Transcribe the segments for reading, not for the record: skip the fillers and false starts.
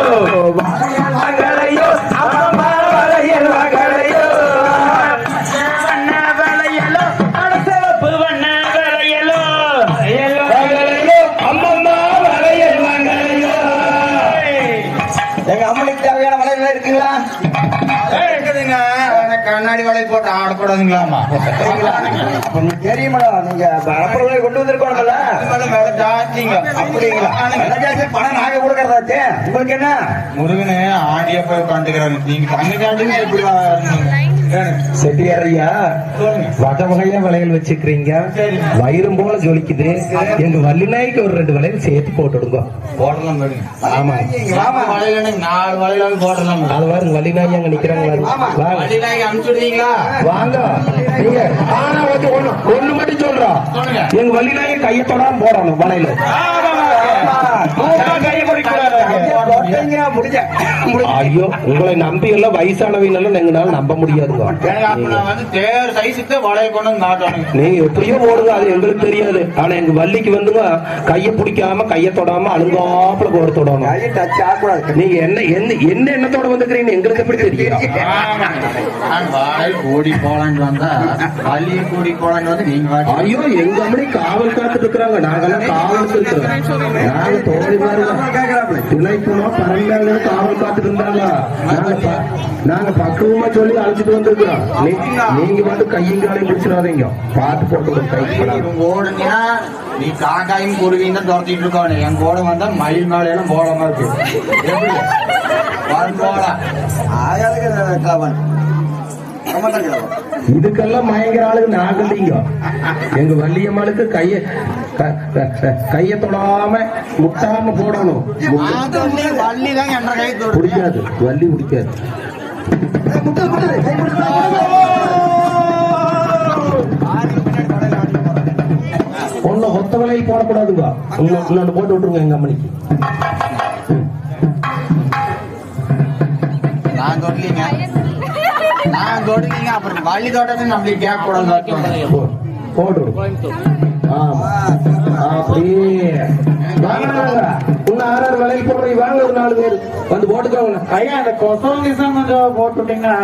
வளையல் அம்மா வளையல் வளையோ வண்ண வளையலோ சிவப்பு வண்ண வளையலோ வளையலோ அம்மம்மா வளையல் வளையோ. எங்க அம்மனுக்கு தேவையான வளையல் இருக்குங்களா? இருக்குதுங்க. கண்ணாடி வளையல் போட்டு ஆடக்கூடாதுங்களாமா? தெரியுமா? நீங்க அப்புறம் கொண்டு வந்திருக்கோம்ல ஜாஸ்திங்க. அப்படிங்களா? பணம் நாங்க கொடுக்கறதாச்சே. உங்களுக்கு என்ன முருகனே ஆண்டிய போய் உட்காந்துக்கிறாங்க. நீங்க தங்க ஜாண்டிங்க எப்படி செட்டியாரையா வகை வகையா வளையல் வச்சுக்கிறீங்க. வயிறும் போல ஜொலிக்குது. எங்க வள்ளிநாய்க்கு ஒரு 2 வளையல் சேர்த்து போட்டுடுங்க. போடலாம். ஆமா வளையல் 4 வளையல் போடலாம். அது வாருங்க வள்ளிநாய் அங்க நிக்கிறாங்க. வள்ளிநாய்க்கு அனுப்பிச்சுடுவீங்களா? வாங்க. ஆனா ஒண்ணு மட்டும் சொல்றோம். எங்க வள்ளிநாயை கையை தொடாம போடணும் வளையல். ஐயோ உங்களை நம்பி எல்லாம் வயசானவங்க எல்லாம் எங்கனால நம்ப முடியாதுங்க. நீங்க எப்படியோ போடுங்க அது எங்களுக்கு தெரியாது. ஆனா எங்க வள்ளிக்கு வந்துங்க கையை பிடிக்காம கையை தொடாம அழுங்காப்புல போட தொடணும். நீங்க என்ன எண்ணத்தோட வந்துக்கிறீங்க எங்களுக்கு எப்படி தெரியும்? கூடி போலான்னு வந்தா வள்ளியை கூடி போலான்னு வந்து நீங்க ஐயோ எங்க அம்மனி காவல் காத்துட்டு இருக்கிறாங்க. நாங்கெல்லாம் காவல் இருக்கிறோம். நாங்க தோழி துணைக்குமா பரவாயில்ல காவல் காத்துட்டு இருந்தாங்க. நாங்க பக்குவமா சொல்லி அழைச்சிட்டு வந்திருக்கிறோம். நீங்க வந்து கையும் காலையும் முடிச்சிடாதீங்க. பார்த்து போட்டு ஓடுனா நீ காக்காயும் குருவியும் தான் துரத்திட்டு இருக்கோம். என் கூட வந்தா மயில் மேல எல்லாம் போடாம இருக்கு. இதுக்கெல்லாம் மயங்கிற ஆளுக்கு நாங்க இல்லைங்க. எங்க வள்ளியம்மாளுக்கு கைய தொடாம முட்டாம போடணும். பிடிக்காது வள்ளி பிடிக்காது. ஒண்ணு ஒத்த வலையில் போடக்கூடாதுங்க. இன்னொன்னு போட்டு விட்டுருங்க எங்க அம்மனிக்கு. நான் தொடுங்க அப்புறம் வள்ளி தோட்டத்தை நம்மளுக்கு கேட்க கூடாது. போட்டு அப்படியே இன்னும் 6 வலையில் போடுறீங்க. வாங்க ஒரு 4 பேர் வந்து போட்டுக்கோங்க. ஐயா அந்த கொசம் கிசம் கொஞ்சம் போட்டுட்டீங்கன்னா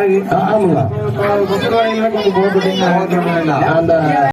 ஆகுங்க. கொசு வலையில கொஞ்சம் போட்டுட்டீங்கன்னா அந்த